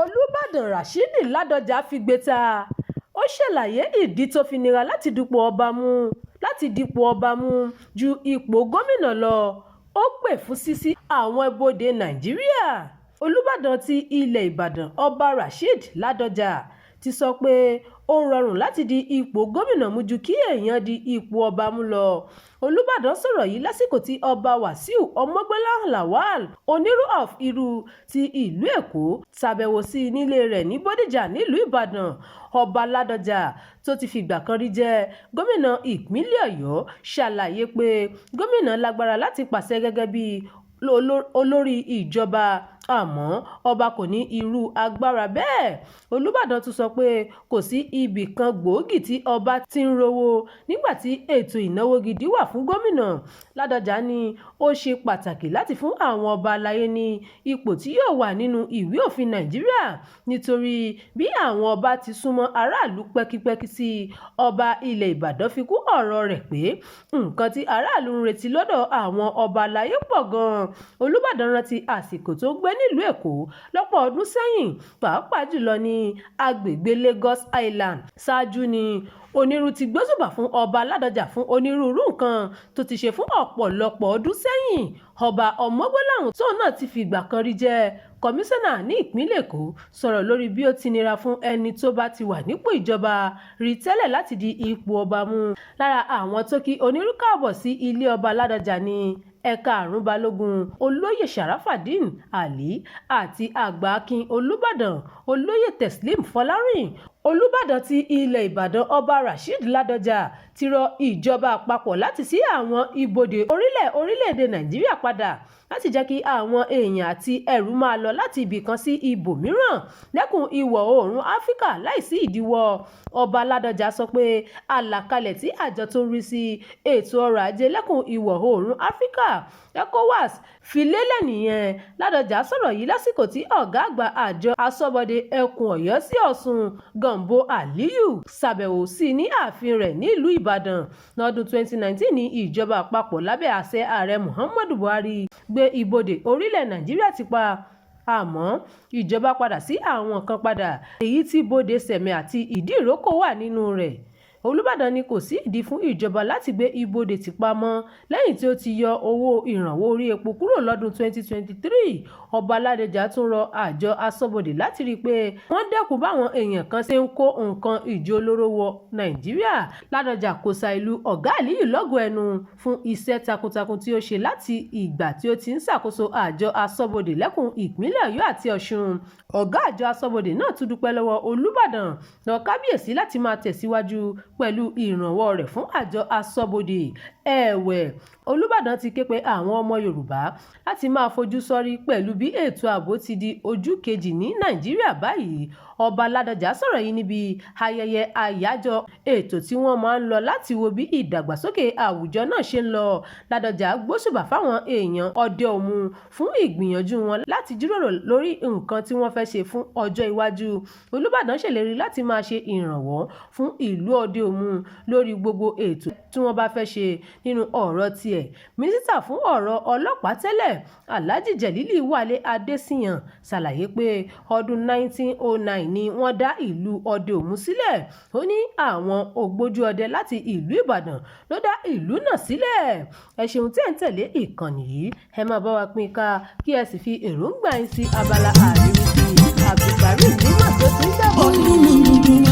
Olúbàdàn Rashidi Ládọjà figbe ta. Ó ṣàlàyé ìdí tó fi nira láti dupò ọba mú ju ipò gómìnà lọ. Ó pè fún ṣíṣí àwọn ibodè Nàìjíríà. Olúbàdàn ti ilẹ̀ Ìbàdàn Ọba Rashidi Ládọjà ti sọ pé ó rọrùn láti di ipò gómìnà mú ju kí èèyàn di ipò ọba mú lọ. Olúbàdàn sọ̀rọ̀ yìí lásìkò tí ọba Wàsíù Ọmọgbọ́láhàn Lawal Onírú of Ìrù ti ìlú Èkó ṣàbẹ̀wò sí nílé rẹ̀ ní Bódìjà nílùú Ìbàdàn. Ọba Ládọjà tó ti fìgbà kan rí jẹ́ gómìnà ìpínlẹ̀ Ọ̀yọ́ ṣàlàyé pé gómìnà lágbára láti pàṣẹ gẹ́gẹ́ bí olórí ìjọba, àmọ́ ọba kò ní irú agbára bẹ́ẹ̀. Olúbàdàn tún sọ pé kò sí ibì kan gbòógì tí ọba ti ń rówó nígbà tí ètò ìnáwó gidi wà fún gómìnà. Ládọjà ní ó ṣe pàtàkì láti fún àwọn ọba aláyé ní ipò tí yóò wà nínú ìwé òfin Nàìjíríà, nítorí bí àwọn ọba ti súnmọ́ aráàlú pẹ́kípẹ́kí sí ọba ilẹ̀ Ìbàdàn fi kún ọ̀rọ̀ rẹ̀ pé nǹkan tí aráàlú ń retí lọ́dọ̀ àwọn ọba aláyé pọ̀ gan-an. Olúbàdàn rántí àsìkò tó gbé nílùú Èkó lọ́pọ̀ ọdún sẹ́yìn, pàápàá jùlọ ní agbègbè Lagos Island. Ṣáájú ni Onírú ti gbóṣùbà fún ọba Ládọjà fún onírúurú nǹkan tó ti ṣe fún ọ̀pọ̀lọpọ̀ ọdún sẹ́yìn. Ọba Ọmọgbọ́láhàn tóun náà ti fìgbà kan rí jẹ́ kọmíṣánná ní ìpínlẹ̀ Èkó sọ̀rọ̀ lórí bí ó ti nira fún ẹni tó bá ti wà nípò ìjọba rí tẹ́lẹ̀ láti di ipò ọba mú. Lára àwọn tó kí Onírú káàbọ̀ sí ilé ọba Ládọjà ní ẹ̀ka àrùn Balógun Olóyè Sharafadeen Ali àti àgbà akin Olúbàdàn Olóyè Teslim Fọlárìn. Olúbàdàn ti ilẹ̀ Ìbàdàn Ọba Rashidi Ládọjà ti rọ ìjọba àpapọ̀ láti ṣí àwọn ibodè orílẹ̀-èdè Nàìjíríà padà láti jẹ́ kí àwọn èèyàn àti ẹrù máa lọ láti ibì kan sí ibòmíràn lẹ́kùn ìwọ̀ oòrùn Áfíríkà láìsí ìdíwọ́. Ọba Ládọjà sọ pé àlàkalẹ̀ tí àjọ tó ń rí sí ètò ọrọ̀ ajé lẹ́kùn ìwọ̀ oòrùn Áfíríkà ECOWAS fi lélẹ̀ nìyẹn. Ládọjà sọ̀rọ̀ yìí lásìkò tí ọ̀gá àgbà àjọ aṣọ́bodè ẹkùn Ọ̀yọ́ sí Ọ̀ṣun Gambo Aliyu ṣàbẹ̀wò sí ní ààfin rẹ̀ nílùú Ìbàdàn. Lọ́dún 2019 ní ìjọba àpapọ̀ lábẹ́ àṣẹ ààrẹ Muhammadu Buhari gbé ibodè orílẹ̀ Nàìjíríà ti pa, àmọ́ ìjọba padà sí àwọn kan padà, èyí tí bodè Sẹ̀mẹ̀ àti Ìdíròkò wà nínú rẹ̀. Olúbàdàn ní kò sí ìdí fún ìjọba láti gbé ibodè ti pa mọ́ lẹ́yìn tí ó ti yọ owó ìrànwọ́ orí epo kúrò lọ́dún 2023. Ọba Ládọjà tún rọ àjọ aṣọ́bodè láti rí i pé wọ́n dẹ́kun báwọn èèyàn kan ṣe ń kó nǹkan ìjó olóró wọ Nàìjíríà. Ládọjà kò sa ìlú Ọ̀gá Àlíyù lọ́gọ ẹnu fún iṣẹ́ takuntakun tí ó ṣe láti ìgbà tí ó ti ń ṣàkóso àjọ aṣọ́bodè lẹ́kùn ìpínlẹ̀ Ọ̀yọ́ àti Ọ̀ṣun. Ọ̀gá àjọ aṣọ́bodè náà tún dúpẹ́ lọ́wọ́ Olúbàdàn lọ kábíyèsí láti máa tẹ̀síwájú pẹ̀lú ìrànwọ́ rẹ̀ fún àjọ aṣọ́bodè. Ẹ̀wẹ̀, Olúbàdàn ti ké pe àwọn ọmọ Yorùbá láti máa fojú sọ́rí pẹ̀lú bí ètò ààbò ti di ojú kejì ní Nàìjíríà báyìí. Ọba Ládọjà sọ̀rọ̀ yìí níbi ayẹyẹ àyájọ́ ètò tí wọ́n máa ń lọ láti wo bí ìdàgbàsókè àwùjọ náà ṣe ń lọ. Ládọjà gbóṣùbà fáwọn èèyàn Ọdẹ Òmu fún ìgbìyànjú wọn láti jíròrò lórí nǹkan tí wọ́n fẹ́ ṣe fún ọjọ́ iwájú. Olúbàdàn ṣèlérí láti máa ṣe ìrànwọ́ fún ìlú Ọdẹ Òmu lórí gbogbo ètò tí wọ́n bá fẹ́ ṣe. Nínú ọ̀rọ̀ tiẹ̀, mínísítà fún ọ̀rọ̀ ọlọ́pàá tẹ́lẹ̀ Alhaji Jelili Wale Adesina ṣàlàyé pé ọdún 1909 ni wọ́n dá ìlú Ọdẹ Òmu sílẹ̀. Ó ní àwọn ògbójú ọdẹ láti ìlú Ìbàdàn ló dá ìlú náà sílẹ̀. Ẹ ṣeun tí ẹ̀ ń tẹ̀lé ìkànnì yìí, ẹ máa bá wa pín ká kí ẹ sì fi èròǹgbà yín sí abala àríwísí Abdulkareem nígbà tó ti ń dábọ̀.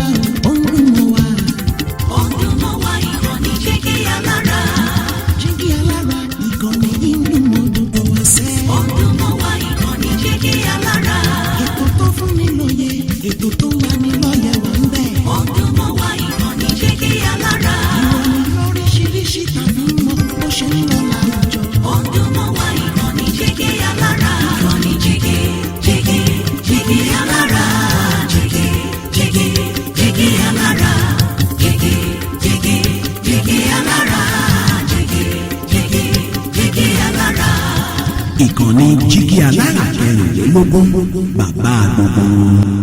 Ètò tó wà ní lọ́yẹ̀ wà ń bẹ̀. Ọdún mọ́ wá ìkànnì Jígí Alára. Ìròyìn lóríṣiríṣi tàbí mọ bó ṣe ń lọ láwùjọ. Ọdún mọ́ wá ìkànnì Jígí Alára. Ìkànnì Jígí Alára. Jígí Alára. Jígí Alára. Jígí Alára. Ìkànnì Jígí Alára 24 bàbá gbogbo.